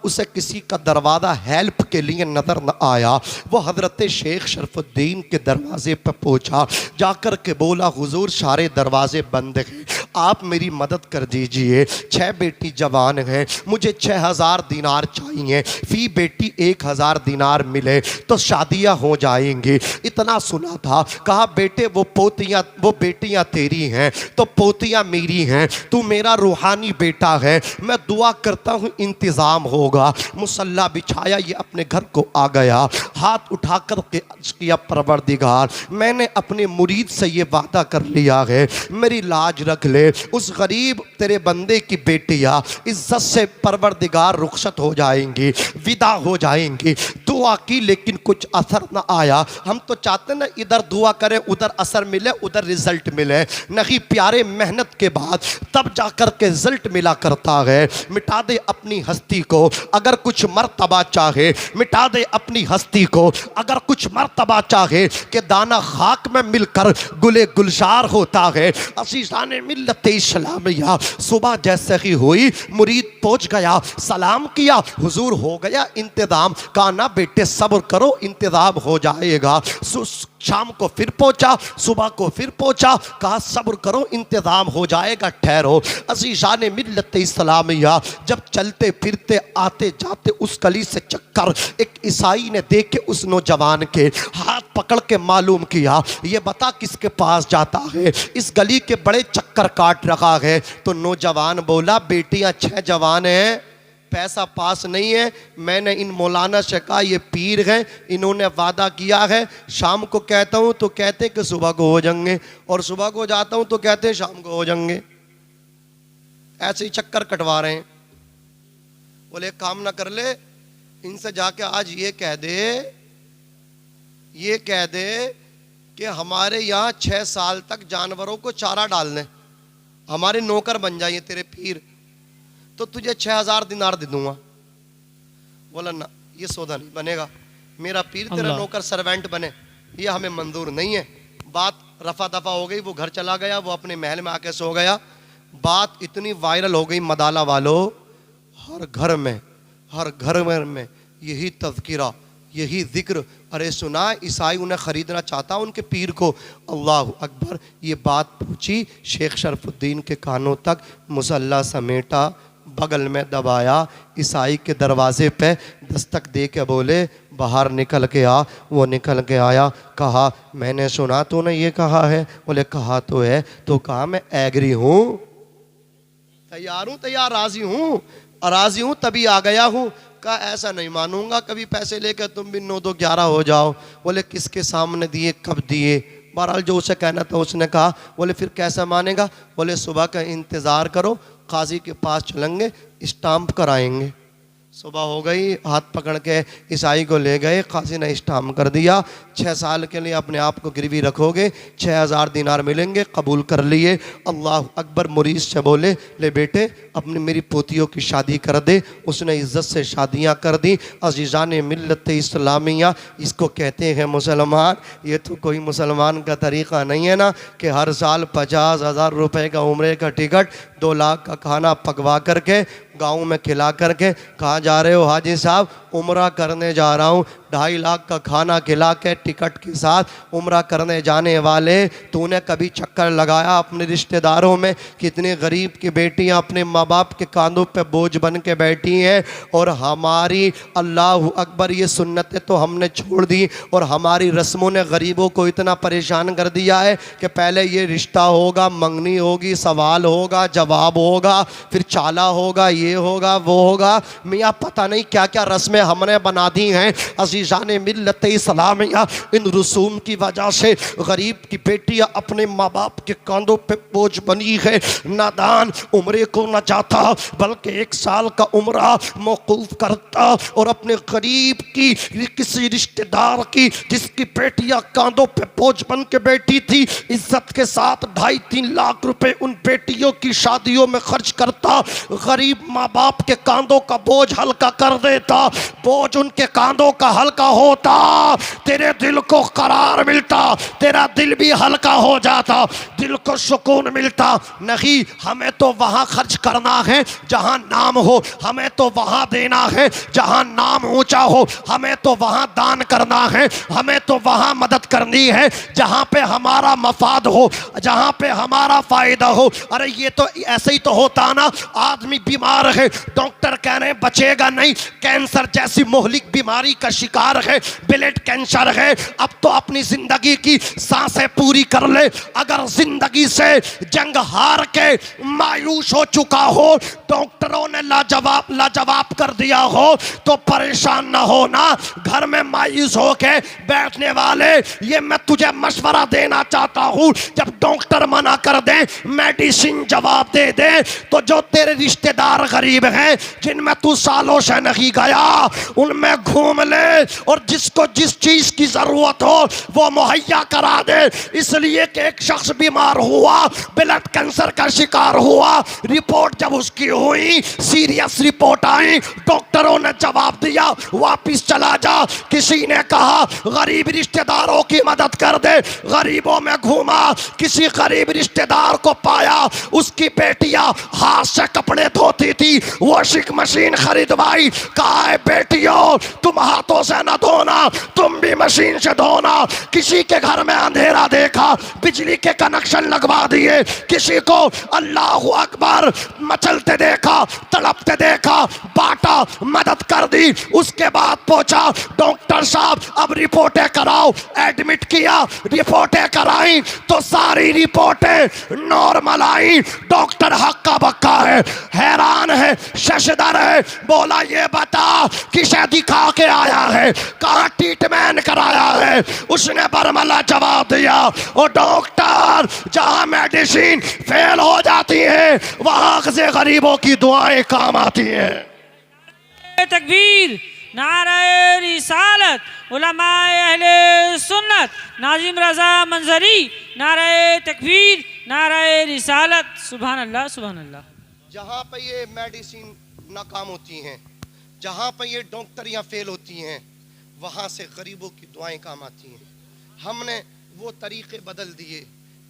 उसे किसी का दरवाज़ा हेल्प के लिए नज़र न आया। वो हज़रत शेख शरफुद्दीन के दरवाज़े पर पहुँचा, जाकर के बोला हुजूर सारे दरवाज़े बंद हैं, आप मेरी मदद कर दीजिए। 6 बेटी जवान हैं, मुझे 6000 दिनार चाहिए, फ़ी बेटी 1000 दिनार मिले तो शादियाँ हो जाएंगी। इतना सुना था, कहा बेटे वो बेटियाँ तेरी हैं तो पोतियाँ मेरी हैं, तू मेरा रूहानी बेटा है, मैं दुआ करता हूँ इंतज़ाम होगा। मुसल्ला बिछाया, ये अपने घर को आ गया, हाथ उठा कर के अर्ज़ किया परवरदिगार मैंने अपने मुरीद से ये वादा कर लिया है, मेरी लाज रख ले। उस गरीब तेरे बंदे की बेटियाँ इज्जत से परवरदिगार रुखसत हो जाएंगी, विदा हो जाएंगी। दुआ की लेकिन कुछ असर न आया। हम तो चाहते ना इधर दुआ करें उधर असर मिले, उधर रिजल्ट मिले, नहीं प्यारे मेहनत के बाद तब जाकर के रिजल्ट मिला करता है। मिटा दे अपनी हस्ती को अगर कुछ मर्तबा चाहे, मिटा दे अपनी हस्ती को अगर कुछ मर्तबा चाहे कि दाना खाक में मिलकर गुले गुलजार होता है। असीसाने मिल्लत इस्लामिया सुबह जैसे ही हुई, मुरीद पहुंच गया, सलाम किया, हुजूर हो गया इंतज़ाम। कहा ना बेटे सब्र करो, इंतज़ाम हो जाएगा। शाम को फिर पहुंचा, सुबह को फिर पहुंचा, कहा सब्र करो इंतज़ाम हो जाएगा, ठहरो। अज़ीज़ान मिल्लत इस्लामिया जब चलते फिरते आते जाते उस गली से चक्कर एक ईसाई ने देख के उस नौजवान के हाथ पकड़ के मालूम किया, ये बता किसके पास जाता है, इस गली के बड़े चक्कर काट रखा है। तो नौजवान बोला बेटियां 6 जवान हैं, पैसा पास नहीं है, मैंने इन मौलाना से कहा ये पीर हैं, इन्होंने वादा किया है, शाम को कहता हूँ तो कहते हैं कि सुबह को हो जाएंगे, और सुबह को जाता हूँ तो कहते हैं शाम को हो जाएंगे। ऐसे ही चक्कर कटवा रहे हैं। बोले एक काम ना कर ले, इनसे जाके आज ये कह दे कि हमारे यहाँ 6 साल तक जानवरों को चारा डाल दें, हमारे नौकर बन जाइए तेरे पीर, तो तुझे 6000 दिनार दे दूंगा। बोला ना ये सौदा नहीं बनेगा, मेरा पीर तेरा नौकर सर्वेंट बने ये हमें मंजूर नहीं है। बात रफा दफा हो गई, वो घर चला गया, वो अपने महल में आके सो गया। बात इतनी वायरल हो गई मदाला वालों, हर घर में यही तज़किरा, यही जिक्र। अरे सुना ईसाई उन्हें ख़रीदना चाहता उनके पीर को। अल्लाह अकबर। ये बात पहुँची शेख शरफुद्दीन के कानों तक, मुसल्ला समेटा, बगल में दबाया, ईसाई के दरवाज़े पे दस्तक दे के बोले बाहर निकल के आ। वो निकल के आया, कहा मैंने सुना तूने ये कहा है। बोले कहा तो है। तो कहा मैं एग्री हूँ, तैयार हूँ, तैयार राज़ी हूँ तभी आ गया हूँ। कहा ऐसा नहीं मानूंगा, कभी पैसे लेकर तुम भी 9 2 11 हो जाओ। बोले किसके सामने दिए, कब दिए? बहरहाल जो उसे कहना था उसने कहा। बोले फिर कैसा मानेगा? बोले सुबह का इंतज़ार करो, काजी के पास चलेंगे, स्टाम्प कराएंगे। सुबह हो गई, हाथ पकड़ के ईसाई को ले गए, काजी ने स्टाम्प कर दिया। 6 साल के लिए अपने आप को गिरवी रखोगे, 6000 दिनार मिलेंगे, कबूल कर लिए। अल्लाह अकबर। मुरीद से बोले ले बेटे अपनी मेरी पोतियों की शादी कर दे। उसने इज़्ज़त से शादियाँ कर दी। अज़ीज़ान मिल्लत इस्लामिया इसको कहते हैं मुसलमान। ये तो कोई मुसलमान का तरीक़ा नहीं है ना कि हर साल 50,000 रुपये का उम्रे का टिकट, 2 लाख का खाना पकवा करके गाँव में खिला करके, कहाँ जा रहे हो हाजी साहब? उम्रा करने जा रहा हूँ। 2.5 लाख का खाना खिला के टिकट के साथ उम्रा करने जाने वाले, तूने कभी चक्कर लगाया अपने रिश्तेदारों में? कितने गरीब की बेटियां अपने माँ बाप के कांधों पे बोझ बन के बैठी हैं। और हमारी अल्लाह अकबर ये सुन्नतें तो हमने छोड़ दी, और हमारी रस्मों ने गरीबों को इतना परेशान कर दिया है कि पहले ये रिश्ता होगा, मंगनी होगी, सवाल होगा, जवाब होगा, फिर चाला होगा, ये होगा, वो होगा। मियाँ पता नहीं क्या क्या रस्में हमने बना दी हैं। अज़ीज़ान मिल्लत इस्लामिया इन रसूम की वजह से गरीब की बेटियां अपने माँ बाप के कांधों पे बोझ बनी है। नादान उम्रे को न जाता बल्कि 1 साल का उम्रा मौकूफ़ करता, और अपने गरीब की किसी रिश्तेदार की जिसकी बेटियां कांधों पे बोझ बन के बैठी थी, इज्जत के साथ 2.5-3 लाख रुपए उन बेटियों की शादियों में खर्च करता, गरीब माँ बाप के कांधों का बोझ हल्का कर देता। बोझ उनके कांधों का हल्का होता, तेरे दिल को करार मिलता, तेरा दिल भी हल्का हो जाता, दिल को सुकून मिलता। नहीं, हमें तो वहां खर्च करना है जहां नाम हो, हमें तो वहां देना है जहां नाम ऊंचा हो, हमें तो वहां दान करना है, हमें तो वहां मदद करनी है जहां पे हमारा मफाद हो, जहां पे हमारा फायदा हो। अरे ये तो ऐसे ही तो होता ना, आदमी बीमार है, डॉक्टर कह रहे हैं बचेगा नहीं, कैंसर जैसी मोहलिक बीमारी का शिकार है, ब्लड कैंसर है, अब तो अपनी जिंदगी की सांसें पूरी कर ले। अगर जिंदगी से जंग हार के मायूस हो चुका हो, डॉक्टरों ने लाजवाब कर दिया हो, तो परेशान ना होना। घर में मायूस होके बैठने वाले, ये मैं तुझे मशवरा देना चाहता हूं, जब डॉक्टर मना कर दे, मेडिसिन जवाब दे दे, तो जो तेरे रिश्तेदार गरीब हैं, जिनमें तू सालों से नहीं गया, उनमें घूम ले और जिसको जिस चीज की जरूरत हो वो मुहैया करा दे। इसलिए कि एक शख्स बीमार हुआ, ब्लड कैंसर का शिकार हुआ, रिपोर्ट जब उसकी हुई, सीरियस रिपोर्ट आई, डॉक्टरों ने जवाब दिया वापिस चला जा। किसी ने कहा गरीब रिश्तेदारों की मदद कर दे, गरीबों में घूमा, किसी गरीब रिश्तेदार को पाया, उसकी बेटियां हाथ से कपड़े धोती थी, वॉशिंग मशीन खरीदवाई, कहा है बेटियों तुम हाथों से न धोना, तुम भी मशीन से धोना। किसी के घर में अंधेरा देखा, बिजली के कनेक्शन लगवा दिए, किसी को अल्लाह अकबर मचलते देखा, तड़पते देखा, बांटा, मदद कर दी। उसके बाद पूछा डॉक्टर साहब अब रिपोर्टें कराओ, एडमिट किया, रिपोर्टें कराई तो सारी रिपोर्टें नॉर्मल आई। डॉक्टर हक्का बक्का है, हैरान है, शशदर है, बोला ये बता किसे दिखा के आया है, कहाँ ट्रीटमेंट कराया है। उसने बरमला जवाब दिया, ओ डॉक्टर जहां मेडिसिन फेल हो जाती है वहां से गरीबों की दुआएं काम आती हैं। तकबीर, नारे रिसालत, उलमाए अहले सुन्नत, नाजिम रजा मंजरी, नारे तकबीर, नारे रिसालत, सुभान अल्लाह सुभान अल्लाह। जहाँ पे ये मेडिसिन नाकाम होती हैं, जहाँ पे ये डॉक्टरियाँ फेल होती हैं, वहाँ से गरीबों की दुआएं काम आती हैं। हमने वो तरीक़े बदल दिए,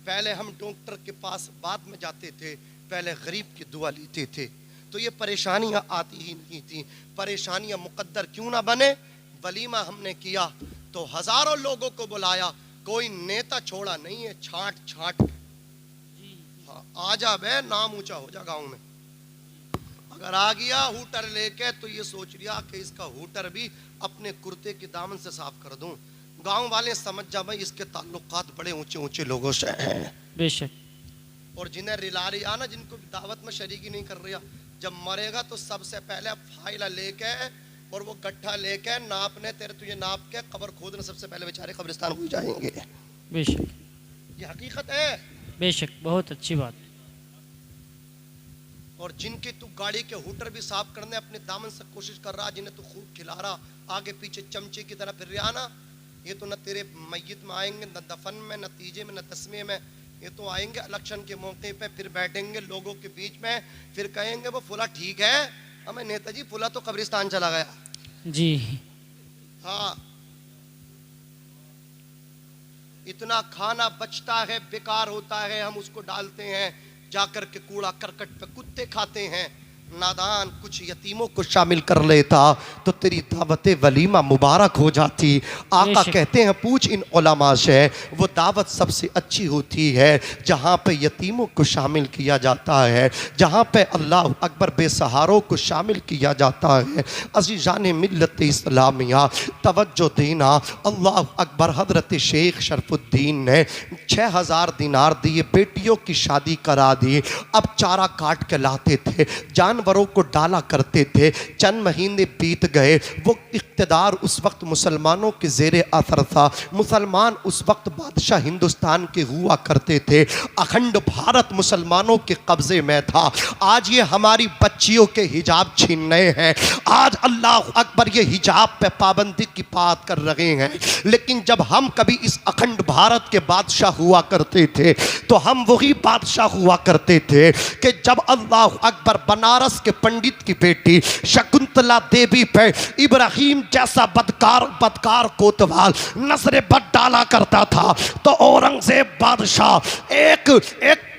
पहले हम डॉक्टर के पास बाद में जाते थे, पहले गरीब की दुआ लेते थे, तो ये परेशानियाँ आती ही नहीं थी। परेशानियाँ मुकद्दर क्यों ना बने। वलीमा हमने किया तो हज़ारों लोगों को बुलाया, कोई नेता छोड़ा नहीं है, छांट छांट हाँ आ जा बे, नाम ऊंचा हो जा गाँव में। अगर आ गया हूटर लेके तो ये सोच लिया कि इसका हूटर भी अपने कुर्ते के दामन से साफ कर दूं। गांव वाले समझ जा भाई इसके ताल्लुकात बड़े ऊंचे ऊंचे लोगों से हैं बेशक, और जिन्हें रिला रिया ना, जिनको दावत में शरीकी नहीं कर रहा, जब मरेगा तो सबसे पहले फाइला लेके और वो गट्ठा लेके नापने, तेरे तुझे नाप के कब्र खोदने, सबसे पहले बेचारे कब्रिस्तान हो जाएंगे। बेशक, ये हकीकत है। बेशक, बहुत अच्छी बात। और जिनकी तू गाड़ी के हूटर भी साफ करने अपने दामन से कोशिश कर रहा, जिन्हें तू खूब खिला रहा, आगे पीछे चमचे की तरह फिर रहा ना, ये तो न तेरे मैयत में आएंगे, न दफन में, न तीजे में, न तस्मे में, ये तो आएंगे इलेक्शन के मौके पे, फिर बैठेंगे लोगों के बीच में, फिर कहेंगे वो फुला ठीक है, हमें नेताजी फुला तो कब्रिस्तान चला गया जी। हाँ, इतना खाना बचता है, बेकार होता है, हम उसको डालते हैं जाकर के कूड़ा करकट पे, कुत्ते खाते हैं। नादान कुछ यतीमों को शामिल कर लेता तो तेरी दावत वलीमा मुबारक हो जाती। आका कहते हैं पूछ इन उलमा से, वो दावत सबसे अच्छी होती है जहाँ पे यतीमों को शामिल किया जाता है, जहाँ पे अल्लाह अकबर बेसहारों को शामिल किया जाता है। अज़ीज़ान मिल्लत इस्लामिया तवज्जो देना, अल्लाह अकबर हज़रत शेख शरफुद्दीन ने 6000 दिनार दिए, बेटियों की शादी करा दी। अब चारा काट के लाते थे, जानवरों को डाला करते थे। चंद महीने बीत गए, वो इक़्तिदार उस वक्त मुसलमानों के ज़ेरे असर था। मुसलमान उस वक्त बादशाह हिंदुस्तान के हुआ करते थे, अखंड भारत मुसलमानों के कब्ज़े में था। आज ये हमारी बच्चियों के हिजाब छीन रहे हैं, आज अल्लाह अकबर ये हिजाब पे पाबंदी की बात कर रहे हैं। लेकिन जब हम कभी इस अखंड भारत के बादशाह हुआ करते थे तो हम वही बादशाह हुआ करते थे कि जब अल्लाह अकबर बनारस बनारस के पंडित की बेटी शकुंतला देवी पे इब्राहिम जैसा बदकार कोतवाल नजरे बद डाला करता था, तो औरंगजेब बादशाह एक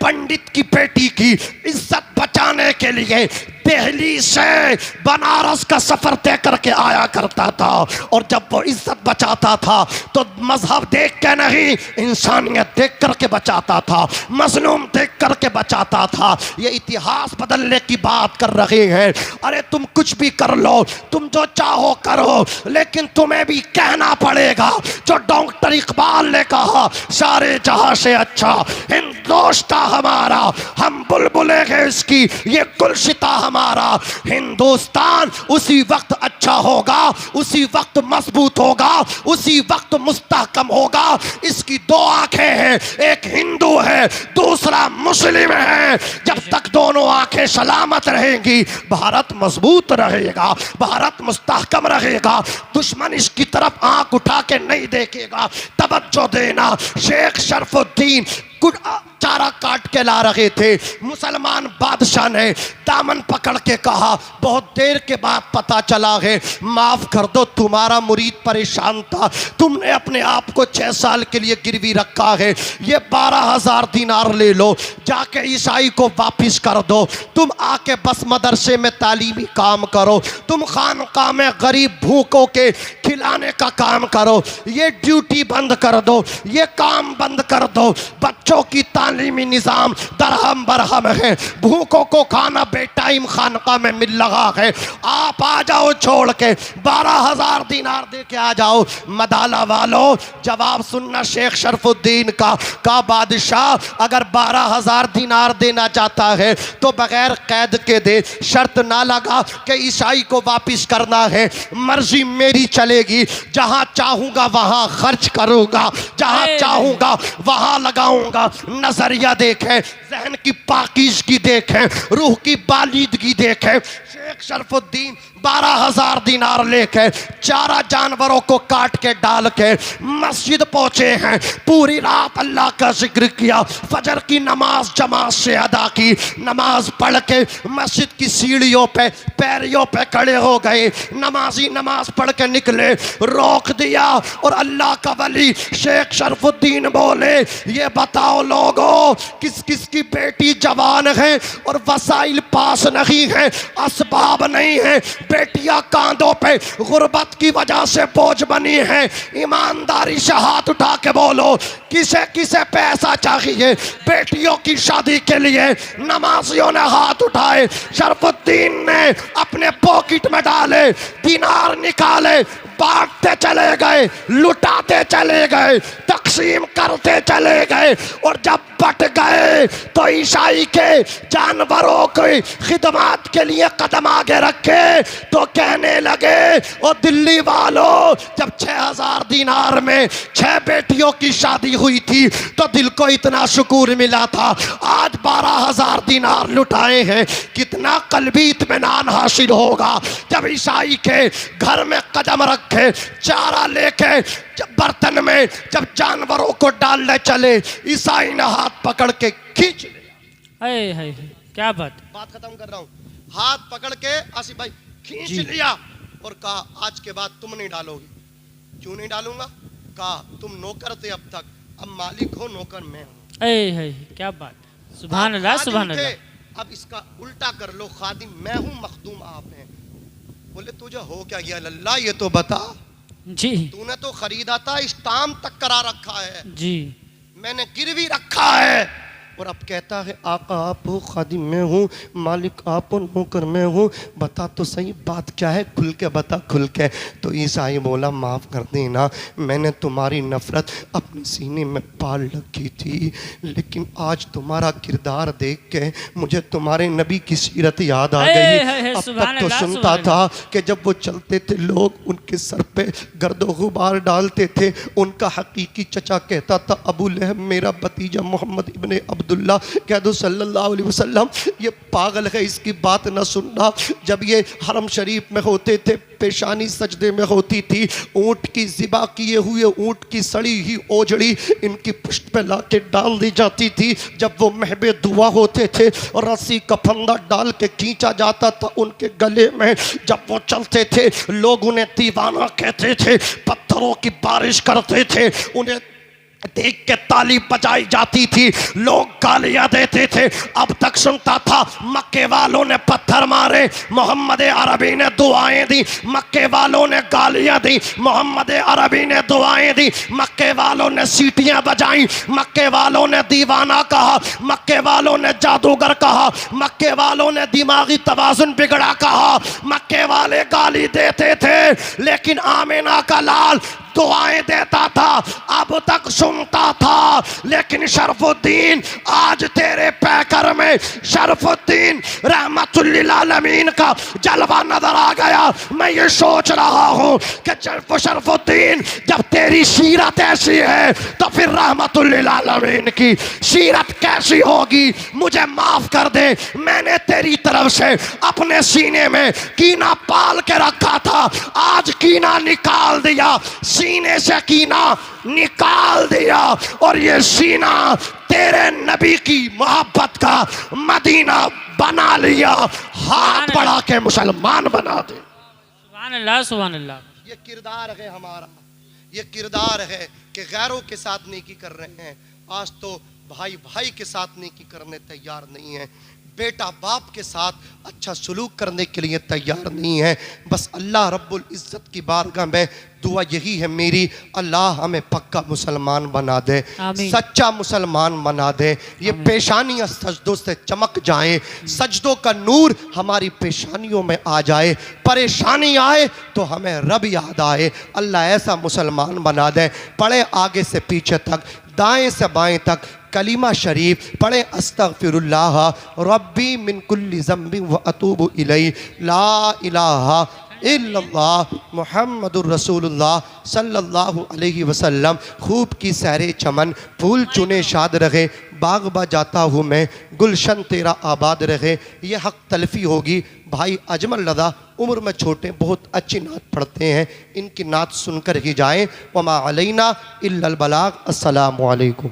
पंडित की बेटी की इज्जत बचाने के लिए दिल्ली से बनारस का सफर तय करके आया करता था। और जब वो इज्जत बचाता था तो मजहब देख के नहीं, इंसानियत देख करके बचाता था, मजलूम देख करके बचाता था। ये इतिहास बदलने की बात कर रहे हैं। अरे तुम कुछ भी कर लो, तुम जो चाहो करो, लेकिन तुम्हें भी कहना पड़ेगा जो डॉक्टर इकबाल ने कहा, सारे जहां से अच्छा हिंदुस्तान हमारा, हम बुलबुले हैं इसकी, ये गुलशिता हमारा। हिंदुस्तान उसी वक्त अच्छा होगा, उसी वक्त मजबूत होगा, उसी वक्त मुस्तहकम होगा। इसकी दो आंखें हैं, एक हिंदू है, दूसरा मुस्लिम है। जब तक दोनों आंखें सलामत रहेंगी, भारत मजबूत रहेगा, भारत मुस्तहकम रहेगा। दुश्मन इसकी तरफ आंख उठा के नहीं देखेगा। तवज्जो देना, शेख शरफुद्दीन चारा काट के ला रहे थे, मुसलमान बादशाह ने दामन पकड़ के कहा, बहुत देर के बाद पता चला है, माफ कर दो, तुम्हारा मुरीद परेशान था, तुमने अपने आप को 6 साल के लिए गिरवी रखा है, ये 12,000 दिनार ले लो, जाके ईसाई को वापिस कर दो, तुम आके बस मदरसे में तालीमी काम करो, तुम खानकाह में गरीब भूखों के खिलाने का काम करो, ये ड्यूटी बंद कर दो, ये काम बंद कर दो। बच्चों की तालीमी निज़ाम दरहम बरहम है, भूखों को खाना बेटाइम खानका में मिल रहा है, आप आ जाओ छोड़ के 12,000 दिनार दे के आ जाओ। मदाला वालों, जवाब सुनना शेख शरफुद्दीन का बादशाह अगर 12,000 दिनार देना चाहता है तो बगैर कैद के दे, शर्त ना लगा कि ईसाई को वापिस करना है, मर्जी मेरी चलेगी, जहां चाहूंगा वहां खर्च करूंगा, जहां चाहूंगा वहां लगाऊंगा। नजरिया देखें, जहन की पाकीज़गी देखें, रूह की बालिदगी देखें। शेख शरफुद्दीन 12,000 दिनार लेके चारा जानवरों को काट के डाल के मस्जिद पहुंचे हैं, पूरी रात अल्लाह का जिक्र किया, फजर की नमाज जमात से अदा की, नमाज पढ़ के मस्जिद की सीढ़ियों पे पैरियों पे खड़े हो गए, नमाजी नमाज पढ़ के निकले, रोक दिया और अल्लाह का वली शेख शरफुद्दीन बोले, ये बताओ लोगों, किस किस की बेटी जवान है और वसाइल पास नहीं है, असबाब नहीं है, बेटियां कांधों पे गुर्बत की वजह से बोझ बनी है, ईमानदारी से हाथ उठा के बोलो, किसे किसे पैसा चाहिए बेटियों की शादी के लिए। नमाजियों ने हाथ उठाए, शरफुद्दीन ने अपने पॉकेट में डाले, दिनार निकाले, बांटते चले गए, लुटाते चले गए, तकसीम करते चले गए, और जब बट गए तो ईसाई के जानवरों की खिदमत के लिए कदम आगे रखे तो कहने लगे, ओ दिल्ली वालों, जब 6,000 दिनार में 6 बेटियों की शादी हुई थी तो दिल को इतना सुकून मिला था, आज 12,000 दिनार लुटाए हैं, कितना कल्बी इत्मीनान हासिल होगा जब ईसाई के घर में कदम रखे, चारा लेके बर्तन में जब जानवरों को डालने चले, ईसाई ने हाथ पकड़ के खींच लिया। है क्या बात खत्म कर रहा हूँ, हाथ पकड़ के आसिफ भाई खींच लिया और कहा, आज के बाद तुम नहीं डालोगे। क्यों नहीं डालूंगा? कहा, तुम नौकर थे अब तक, अब मालिक हो, नौकर मैं हूँ। क्या बात, सुभान अल्लाह सुभान अल्लाह। अब इसका उल्टा कर लो, खादिम मैं हूँ, मखदूम आप हैं। बोले तुझे हो क्या गया लल्ला, ये तो बता जी, तूने तो खरीदा था, स्टाम्प तक करा रखा है जी, मैंने गिरवी रखा है, और अब कहता है आका आप हो, खादिम मैं हूँ, मालिक आप हो, नौकर मैं हूँ, बता तो सही बात क्या है, खुल के बता, खुल के। तो ईसाई बोला, माफ़ कर देना, मैंने तुम्हारी नफ़रत अपने सीने में पाल रखी थी, लेकिन आज तुम्हारा किरदार देख के मुझे तुम्हारे नबी की सीरत याद आ गई। अब तक तो सुनता था कि जब वो चलते थे लोग उनके सर पे गर्दो गुबार डालते थे, उनका हकीकी चचा कहता था, अबू लहब मेरा भतीजा मोहम्मद इब्ने अब्दुल्ला कह दो सल्लल्लाहु अलैहि वसल्लम ये पागल है, इसकी बात न सुनना। जब ये हरम शरीफ में होते थे पेशानी सजदे में होती थी, ऊँट की ज़िबा किए हुए ऊँट की सड़ी ही ओजड़ी इनकी पुष्ट पे लाके डाल दी जाती थी। जब वो महबे दुआ होते थे और रस्सी का फंदा डाल के खींचा जाता था उनके गले में, जब वो चलते थे लोग उन्हें दीवाना कहते थे, पत्थरों की बारिश करते थे, उन्हें देख के ताली बजाई जाती थी, लोग गालियां देते थे। अब तक सुनता था मक्के वालों ने पत्थर मारे, मोहम्मद अरबी ने दुआएं दी, मक्के वालों ने गालियां दी, मोहम्मद अरबी ने दुआएं दी, मक्के वालों ने सीटियां बजाई, मक्के वालों ने दीवाना कहा, मक्के वालों ने जादूगर कहा, मक्के वालों ने दिमागी तवाज़ुन बिगड़ा कहा, मक्के वाले गाली देते थे, लेकिन आमिना का लाल दुआएं देता था। अब तक सुनता था, लेकिन शरफुद्दीन आज तेरे पैकर में शरफुद्दीन रहमतुल लिल आलमीन का जलवा नजर आ गया। मैं ये सोच रहा हूँ कि शरफुद्दीन जब तेरी सीरत ऐसी है तो फिर रहमतुल लिल आलमीन की सीरत कैसी होगी। मुझे माफ कर दे, मैंने तेरी तरफ से अपने सीने में कीना पाल के रखा था, आज कीना निकाल दिया, सीने से कीना निकाल दिया और ये सीना तेरे नबी की मोहब्बत का मदीना बना लिया। हाथ बढ़ा के मुसलमान बना दे। सुभान अल्लाह, सुभान अल्लाह। ये किरदार है हमारा, ये किरदार है कि गैरों के साथ नेकी कर रहे हैं। आज तो भाई भाई के साथ नेकी करने तैयार नहीं है, बेटा बाप के साथ अच्छा सलूक करने के लिए तैयार नहीं है। बस अल्लाह रब्बुल इज़्ज़त की बारगाह में दुआ यही है मेरी, अल्लाह हमें पक्का मुसलमान बना दे, सच्चा मुसलमान बना दे। ये पेशानियाँ सजदों से चमक जाएं, सजदों का नूर हमारी पेशानियों में आ जाए, परेशानी आए तो हमें रब याद आए। अल्लाह ऐसा मुसलमान बना दे। पढ़े आगे से पीछे तक, दाएं से बाएं तक कलीमा शरीफ पढ़े, अस्तगफिरुल्लाह रब्बी मिन कुल्ली ज़ंबि व अतूबु इलैहि, ला इलाहा इल्लल्लाह मुहम्मदुर रसूलुल्लाह सल्लल्लाहु अलैहि वसल्लम। खूब की सहरे चमन, फूल चुने शाद रहे, बाग बा जाता हूँ मैं, गुलशन तेरा आबाद रहे। ये हक तलफ़ी होगी। भाई अजमल रज़ा उम्र में छोटे, बहुत अच्छी नात पढ़ते हैं, इनकी नात सुनकर ही जाएँ। वमा अलैना इल्लल बलाग। अस्सलामु अलैकुम।